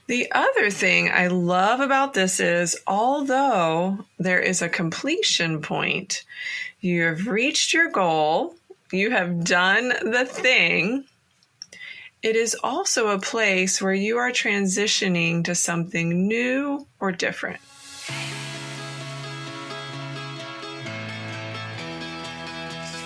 The other thing I love about this is, although there is a completion point, you have reached your goal, you have done the thing, it is also a place where you are transitioning to something new or different.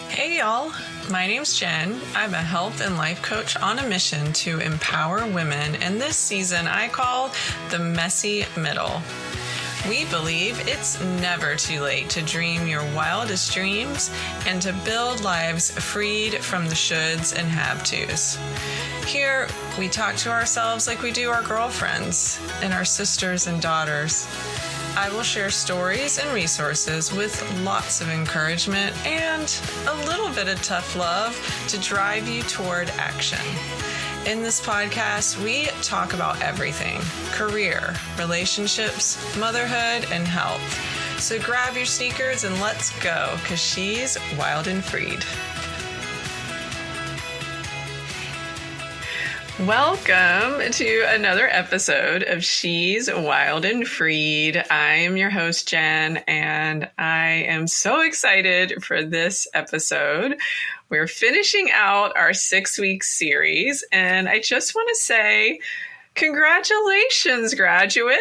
Hey y'all, my name's Jen. I'm a health and life coach on a mission to empower women, and this season I call the messy middle. We believe it's never too late to dream your wildest dreams and to build lives freed from the shoulds and have-tos. Here, we talk to ourselves like we do our girlfriends and our sisters and daughters. I will share stories and resources with lots of encouragement and a little bit of tough love to drive you toward action. In this podcast, we talk about everything: career, relationships, motherhood, and health. So grab your sneakers and let's go, because she's wild and freed. Welcome to another episode of She's Wild and Freed. I am your host, Jen, and I am so excited for this episode. We're finishing out our 6-week series, and I just want to say, congratulations, graduate.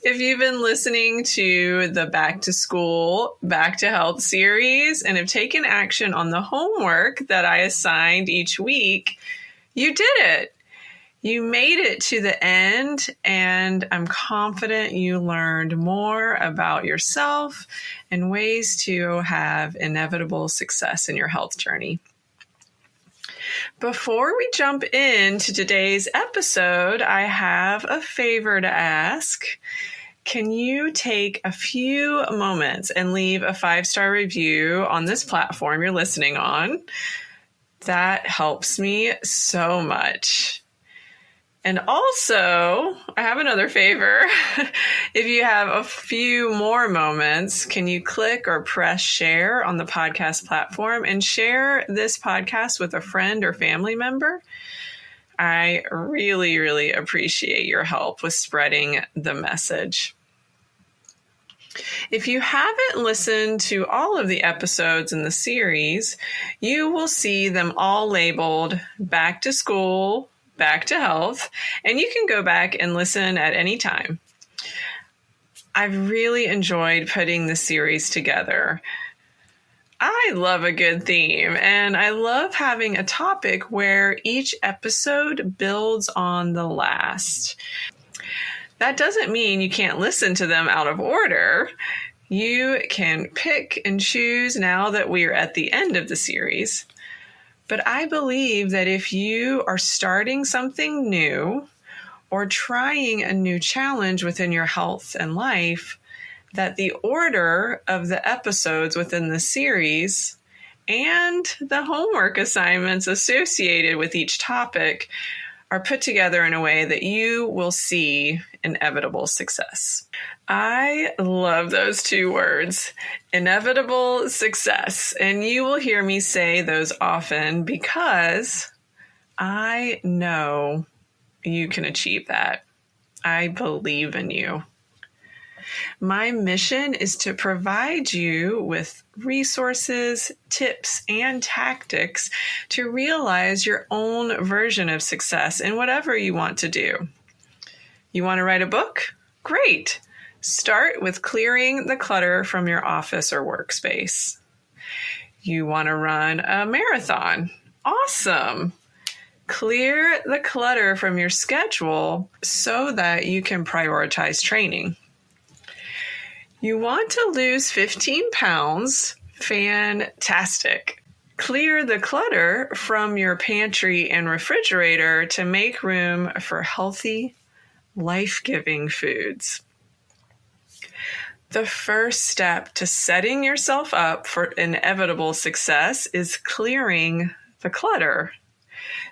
If you've been listening to the Back to School, Back to Health series and have taken action on the homework that I assigned each week, you did it. You made it to the end, and I'm confident you learned more about yourself and ways to have inevitable success in your health journey. Before we jump into today's episode, I have a favor to ask. Can you take a few moments and leave a 5-star review on this platform you're listening on? That helps me so much. And also, I have another favor. If you have a few more moments, can you click or press share on the podcast platform and share this podcast with a friend or family member? I really, really appreciate your help with spreading the message. If you haven't listened to all of the episodes in the series, you will see them all labeled Back to School, Back to Health, and you can go back and listen at any time. I've really enjoyed putting the series together. I love a good theme, and I love having a topic where each episode builds on the last. That doesn't mean you can't listen to them out of order. You can pick and choose now that we're at the end of the series. But I believe that if you are starting something new or trying a new challenge within your health and life, that the order of the episodes within the series and the homework assignments associated with each topic are put together in a way that you will see inevitable success. I love those two words, inevitable success. And you will hear me say those often because I know you can achieve that. I believe in you. My mission is to provide you with resources, tips, and tactics to realize your own version of success in whatever you want to do. You want to write a book? Great. Start with clearing the clutter from your office or workspace. You want to run a marathon? Awesome. Clear the clutter from your schedule so that you can prioritize training. You want to lose 15 pounds? Fantastic. Clear the clutter from your pantry and refrigerator to make room for healthy, life-giving foods. The first step to setting yourself up for inevitable success is clearing the clutter.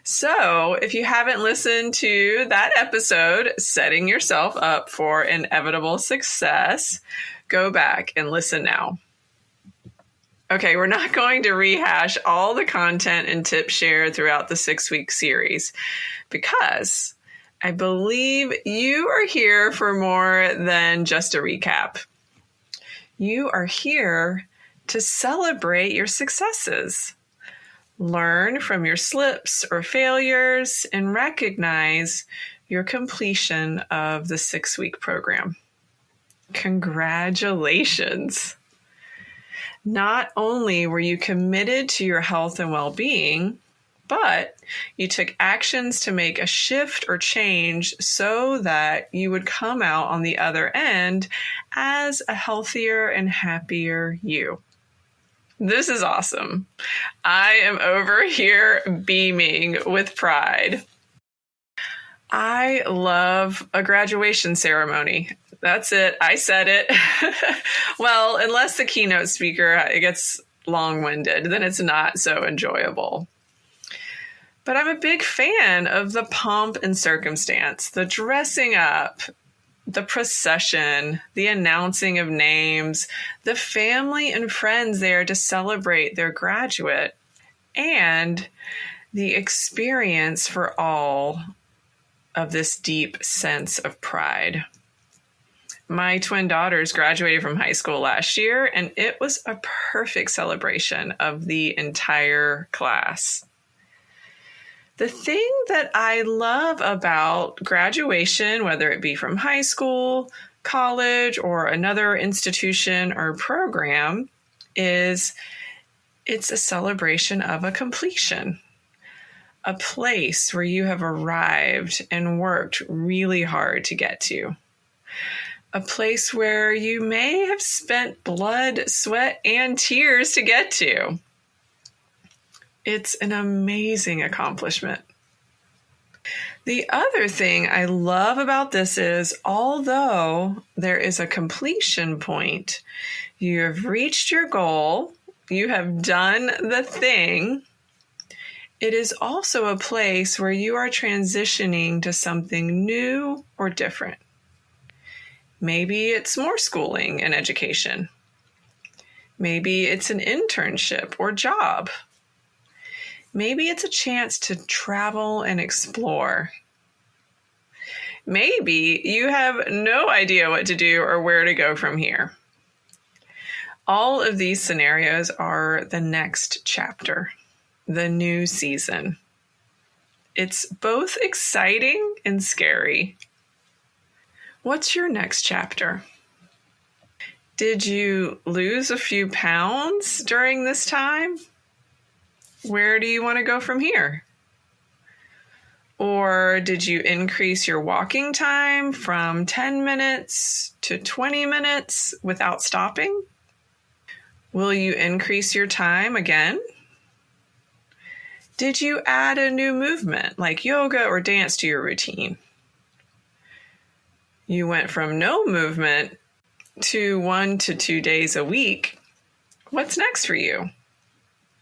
So if you haven't listened to that episode, Setting Yourself Up for Inevitable Success, go back and listen now. Okay, we're not going to rehash all the content and tips shared throughout the 6-week series because I believe you are here for more than just a recap. You are here to celebrate your successes, learn from your slips or failures, and recognize your completion of the 6-week program. Congratulations! Not only were you committed to your health and well-being, but you took actions to make a shift or change so that you would come out on the other end as a healthier and happier you. This is awesome. I am over here beaming with pride. I love a graduation ceremony. That's it. I said it. Well, unless the keynote speaker gets long-winded, then it's not so enjoyable. But I'm a big fan of the pomp and circumstance, the dressing up, the procession, the announcing of names, the family and friends there to celebrate their graduate, and the experience for all of this deep sense of pride. My twin daughters graduated from high school last year, and it was a perfect celebration of the entire class. The thing that I love about graduation, whether it be from high school, college, or another institution or program, is it's a celebration of a completion, a place where you have arrived and worked really hard to get to, a place where you may have spent blood, sweat, and tears to get to. It's an amazing accomplishment. The other thing I love about this is, although there is a completion point, you have reached your goal, you have done the thing, it is also a place where you are transitioning to something new or different. Maybe it's more schooling and education. Maybe it's an internship or job. Maybe it's a chance to travel and explore. Maybe you have no idea what to do or where to go from here. All of these scenarios are the next chapter, the new season. It's both exciting and scary. What's your next chapter? Did you lose a few pounds during this time? Where do you want to go from here? Or did you increase your walking time from 10 minutes to 20 minutes without stopping? Will you increase your time again? Did you add a new movement like yoga or dance to your routine? You went from no movement to 1 to 2 days a week. What's next for you?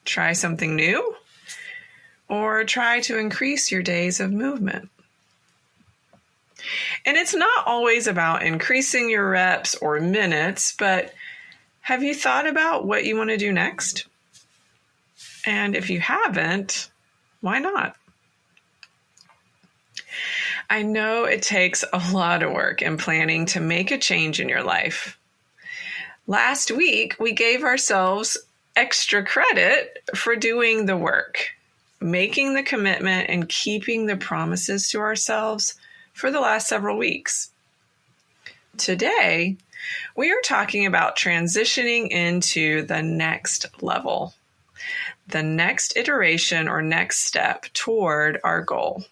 Try something new, or try to increase your days of movement. And it's not always about increasing your reps or minutes, but have you thought about what you want to do next? And if you haven't, why not? I know it takes a lot of work and planning to make a change in your life. Last week, we gave ourselves extra credit for doing the work, making the commitment, and keeping the promises to ourselves for the last several weeks. Today, we are talking about transitioning into the next level, the next iteration or next step toward our goal.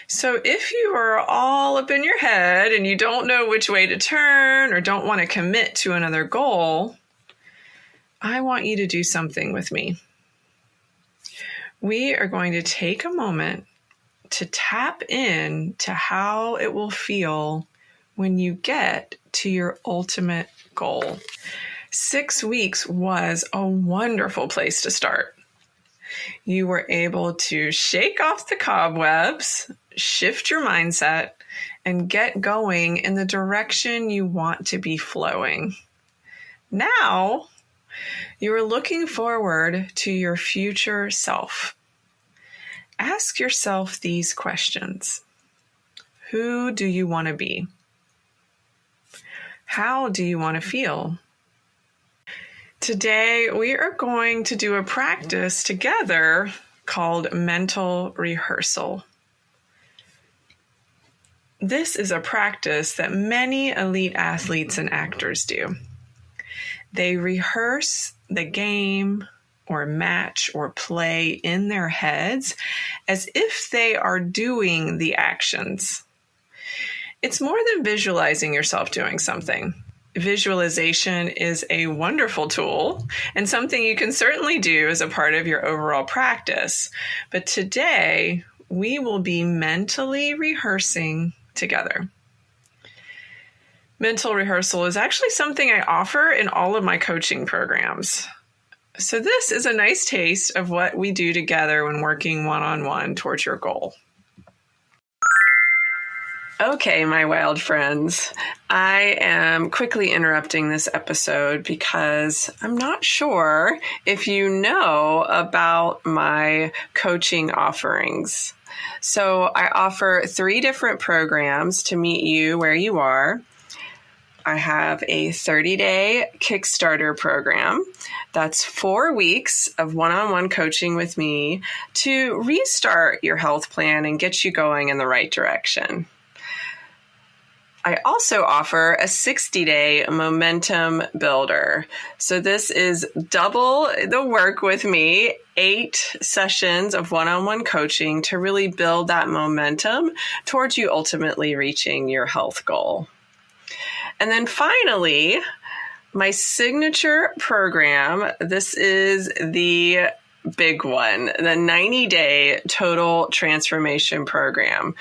So if you are all up in your head and you don't know which way to turn or don't want to commit to another goal, I want you to do something with me. We are going to take a moment to tap in to how it will feel when you get to your ultimate goal. 6 weeks was a wonderful place to start. You were able to shake off the cobwebs, shift your mindset, and get going in the direction you want to be flowing. Now, you are looking forward to your future self. ask yourself these questions. Who do you want to be? How do you want to feel? Today, we are going to do a practice together called Mental Rehearsal. This is a practice that many elite athletes and actors do. They rehearse the game or match or play in their heads as if they are doing the actions. It's more than visualizing yourself doing something. Visualization is a wonderful tool and something you can certainly do as a part of your overall practice. But today, we will be mentally rehearsing together. Mental rehearsal is actually something I offer in all of my coaching programs. So this is a nice taste of what we do together when working one-on-one towards your goal. Okay, my wild friends, I am quickly interrupting this episode because I'm not sure if you know about my coaching offerings. So I offer 3 different programs to meet you where you are. I have a 30-day Kickstarter program. That's 4 weeks of one-on-one coaching with me to restart your health plan and get you going in the right direction. I also offer a 60-day momentum builder. So this is double the work with me, 8 sessions of one-on-one coaching to really build that momentum towards you ultimately reaching your health goal. And then finally, my signature program, this is the big one, the 90-day total transformation program.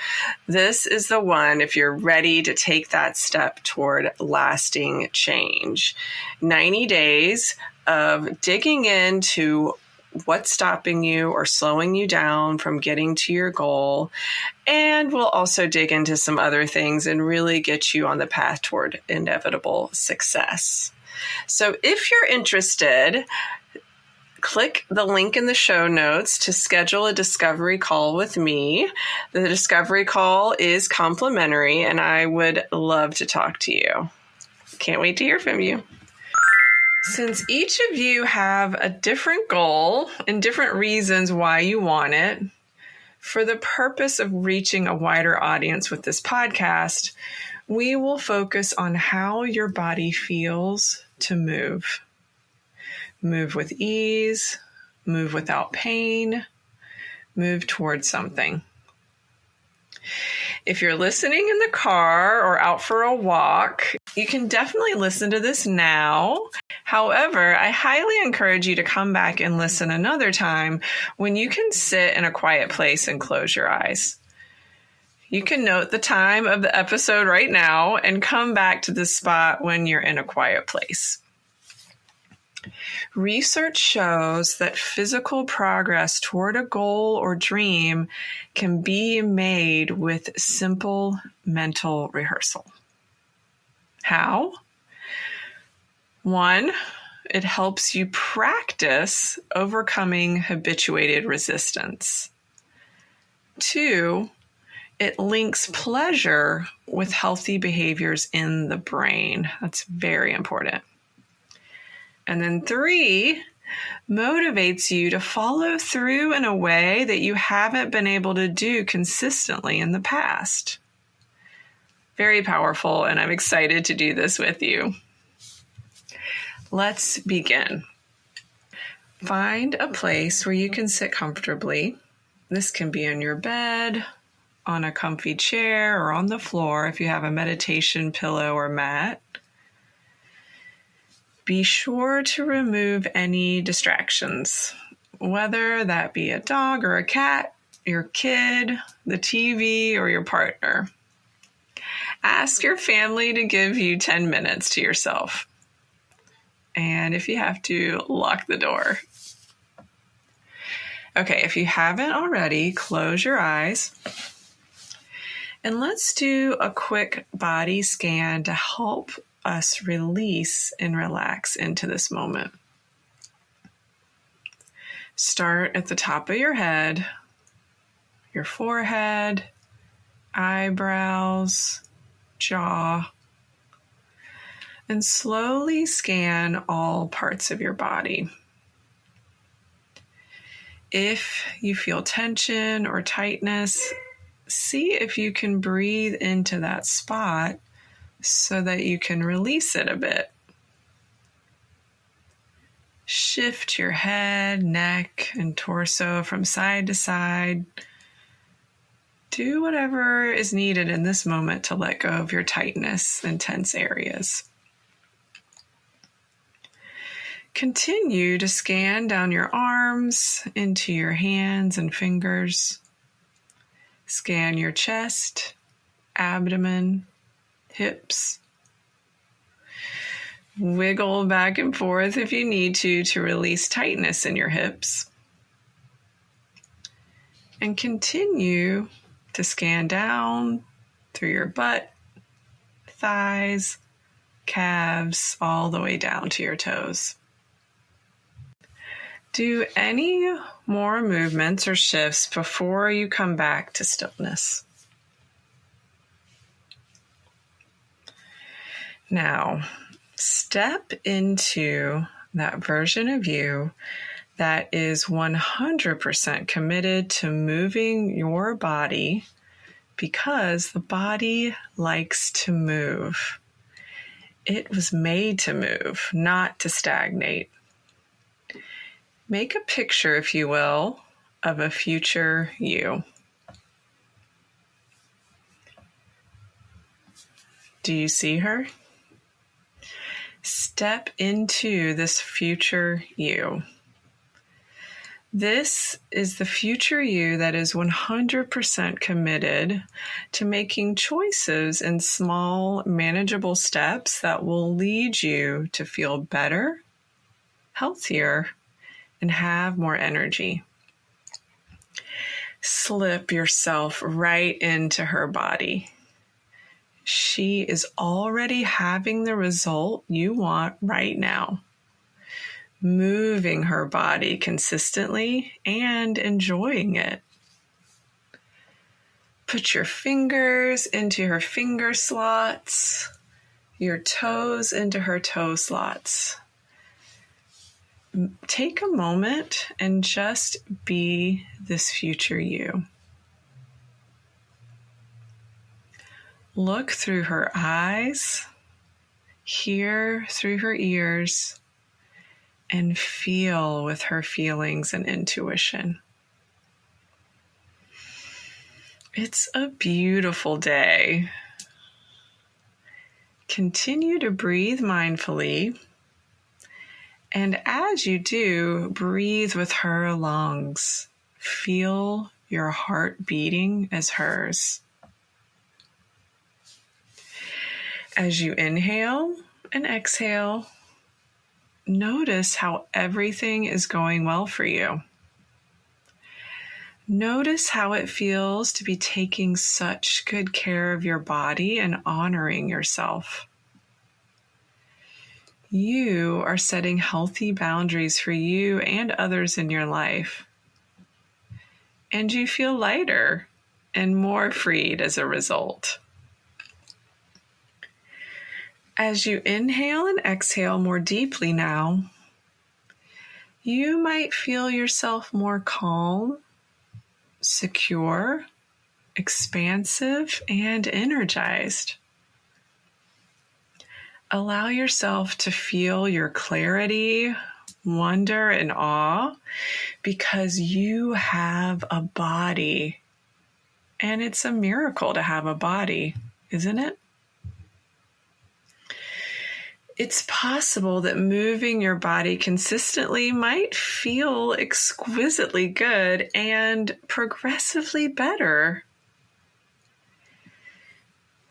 This is the one if you're ready to take that step toward lasting change. 90 days of digging into what's stopping you or slowing you down from getting to your goal. And we'll also dig into some other things and really get you on the path toward inevitable success. So if you're interested, click the link in the show notes to schedule a discovery call with me. The discovery call is complimentary, and I would love to talk to you. Can't wait to hear from you. Since each of you have a different goal and different reasons why you want it, for the purpose of reaching a wider audience with this podcast, we will focus on how your body feels to move. Move with ease, move without pain, move towards something. If you're listening in the car or out for a walk, you can definitely listen to this now. However, I highly encourage you to come back and listen another time when you can sit in a quiet place and close your eyes. You can note the time of the episode right now and come back to this spot when you're in a quiet place. Research shows that physical progress toward a goal or dream can be made with simple mental rehearsal. How? 1, it helps you practice overcoming habituated resistance. 2, it links pleasure with healthy behaviors in the brain. That's very important. And then 3, motivates you to follow through in a way that you haven't been able to do consistently in the past. Very powerful, and I'm excited to do this with you. Let's begin. Find a place where you can sit comfortably. This can be in your bed, on a comfy chair, or on the floor if you have a meditation pillow or mat. Be sure to remove any distractions, whether that be a dog or a cat, your kid, the TV, or your partner. Ask your family to give you 10 minutes to yourself. And if you have to, lock the door. Okay, if you haven't already, close your eyes. And let's do a quick body scan to help us release and relax into this moment. Start at the top of your head your forehead, eyebrows, jaw, and slowly scan all parts of your body. If you feel tension or tightness, see if you can breathe into that spot so that you can release it a bit. Shift your head, neck, and torso from side to side. Do whatever is needed in this moment to let go of your tightness and tense areas. Continue to scan down your arms into your hands and fingers. Scan your chest, abdomen, hips. Wiggle back and forth if you need to release tightness in your hips. And continue to scan down through your butt, thighs, calves, all the way down to your toes. Do any more movements or shifts before you come back to stillness. Now, step into that version of you that is 100% committed to moving your body because the body likes to move. It was made to move, not to stagnate. Make a picture, if you will, of a future you. Do you see her? Step into this future you. This is the future you that is 100% committed to making choices in small, manageable steps that will lead you to feel better, healthier, and have more energy. Slip yourself right into her body. She is already having the result you want right now. Moving her body consistently and enjoying it. Put your fingers into her finger slots, your toes into her toe slots. Take a moment and just be this future you. Look through her eyes, hear through her ears, and feel with her feelings and intuition. It's a beautiful day. Continue to breathe mindfully. And as you do, breathe with her lungs. Feel your heart beating as hers. As you inhale and exhale, notice how everything is going well for you. Notice how it feels to be taking such good care of your body and honoring yourself. You are setting healthy boundaries for you and others in your life. And you feel lighter and more freed as a result. As you inhale and exhale more deeply now, you might feel yourself more calm, secure, expansive, and energized. Allow yourself to feel your clarity, wonder, and awe because you have a body. And it's a miracle to have a body, isn't it? It's possible that moving your body consistently might feel exquisitely good and progressively better.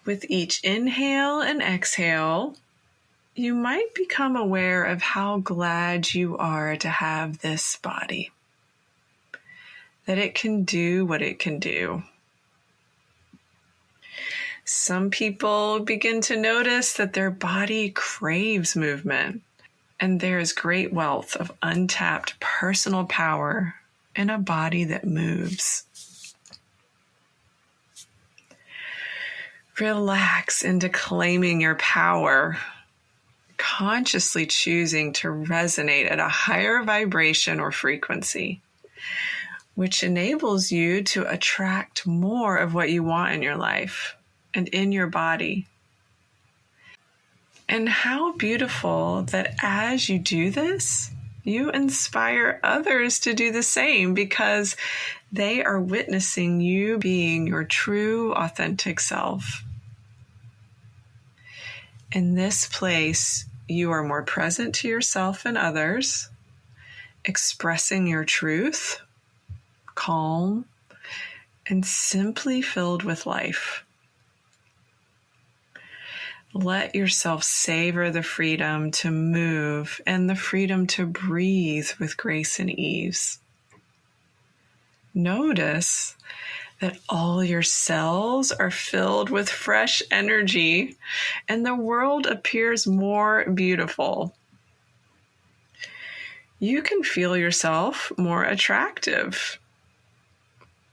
With each inhale and exhale, you might become aware of how glad you are to have this body, that it can do what it can do. Some people begin to notice that their body craves movement, and there is great wealth of untapped personal power in a body that moves. Relax into claiming your power, consciously choosing to resonate at a higher vibration or frequency, which enables you to attract more of what you want in your life and in your body. And how beautiful that as you do this, you inspire others to do the same because they are witnessing you being your true, authentic self. In this place, you are more present to yourself and others, expressing your truth, calm, and simply filled with life. Let yourself savor the freedom to move and the freedom to breathe with grace and ease. Notice that all your cells are filled with fresh energy and the world appears more beautiful. You can feel yourself more attractive,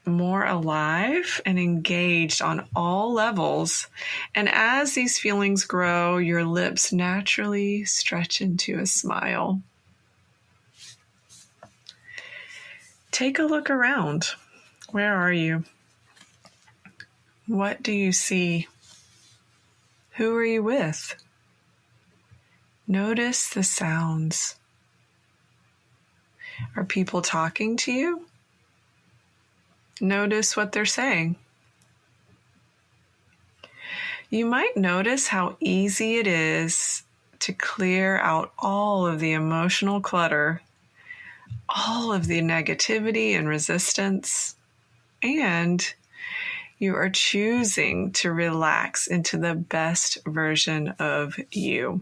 more alive and engaged on all levels. And as these feelings grow, your lips naturally stretch into a smile. Take a look around. Where are you? What do you see? Who are you with? Notice the sounds. Are people talking to you? Notice what they're saying. You might notice how easy it is to clear out all of the emotional clutter, all of the negativity and resistance, and you are choosing to relax into the best version of you.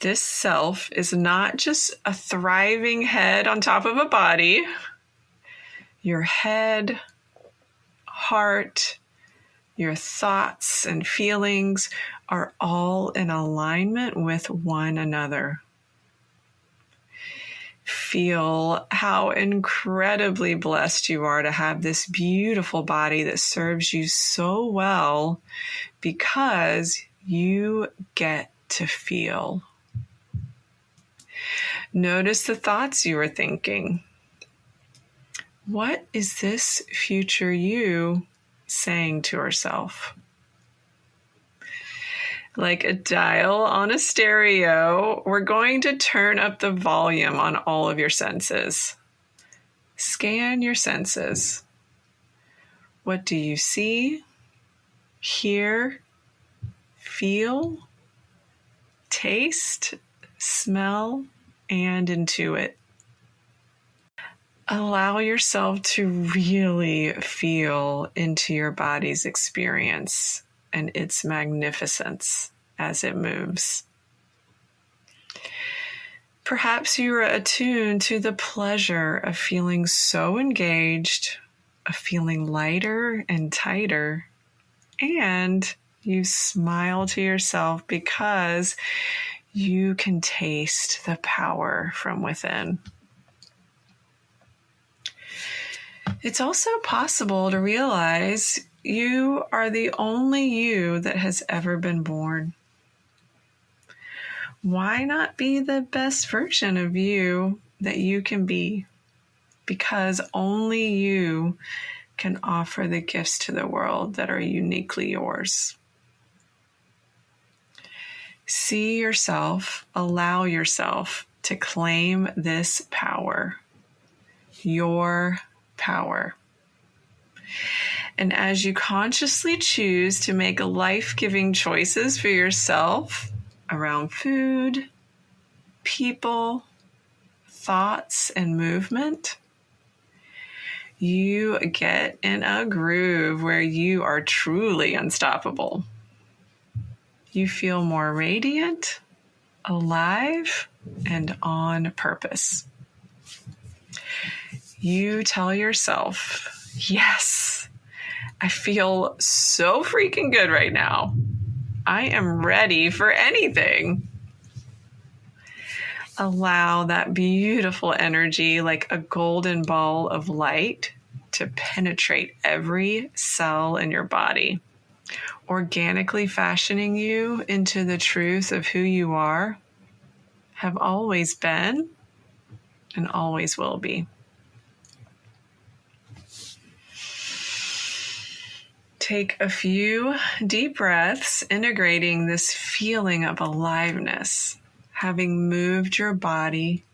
This self is not just a thriving head on top of a body. Your head, heart, your thoughts and feelings are all in alignment with one another. Feel how incredibly blessed you are to have this beautiful body that serves you so well because you get to feel. Notice the thoughts you are thinking. What is this future you saying to herself? Like a dial on a stereo, we're going to turn up the volume on all of your senses. Scan your senses. What do you see, hear, feel, taste, smell, and intuit? Allow yourself to really feel into your body's experience and its magnificence as it moves. Perhaps you are attuned to the pleasure of feeling so engaged, of feeling lighter and tighter, and you smile to yourself because you can taste the power from within. It's also possible to realize you are the only you that has ever been born. Why not be the best version of you that you can be? Because only you can offer the gifts to the world that are uniquely yours. See yourself, allow yourself to claim this power, your power. And as you consciously choose to make life-giving choices for yourself around food, people, thoughts, and movement, you get in a groove where you are truly unstoppable. You feel more radiant, alive, and on purpose. You tell yourself, yes, I feel so freaking good right now. I am ready for anything. Allow that beautiful energy like a golden ball of light to penetrate every cell in your body. organically fashioning you into the truth of who you are, have always been, and always will be. Take a few deep breaths, integrating this feeling of aliveness, having moved your body,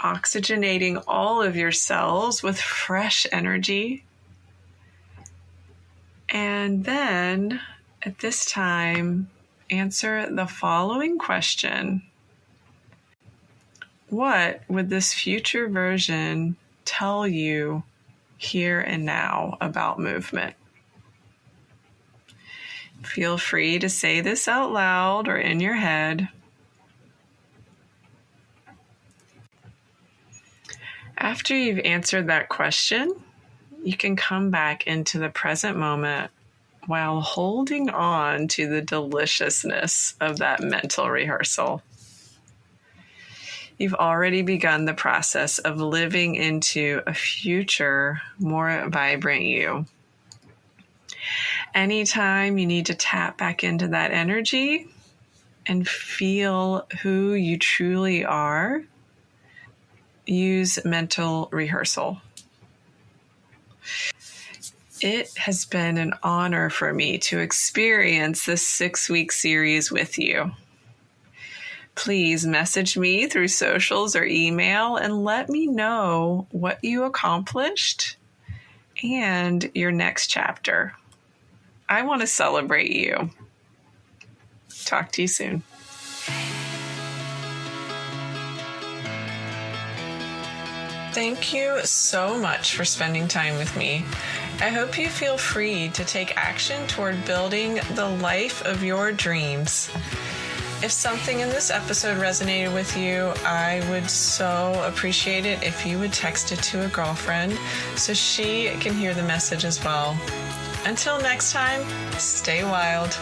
oxygenating all of your cells with fresh energy. And then, at this time, answer the following question. What would this future version tell you here and now about movement? Feel free to say this out loud or in your head. After you've answered that question, you can come back into the present moment while holding on to the deliciousness of that mental rehearsal. You've already begun the process of living into a future, more vibrant you. Anytime you need to tap back into that energy and feel who you truly are, use mental rehearsal. It has been an honor for me to experience this 6-week series with you. Please message me through socials or email and let me know what you accomplished and your next chapter. I want to celebrate you. Talk to you soon. Thank you so much for spending time with me. I hope you feel free to take action toward building the life of your dreams. If something in this episode resonated with you, I would so appreciate it if you would text it to a girlfriend so she can hear the message as well. Until next time, stay wild.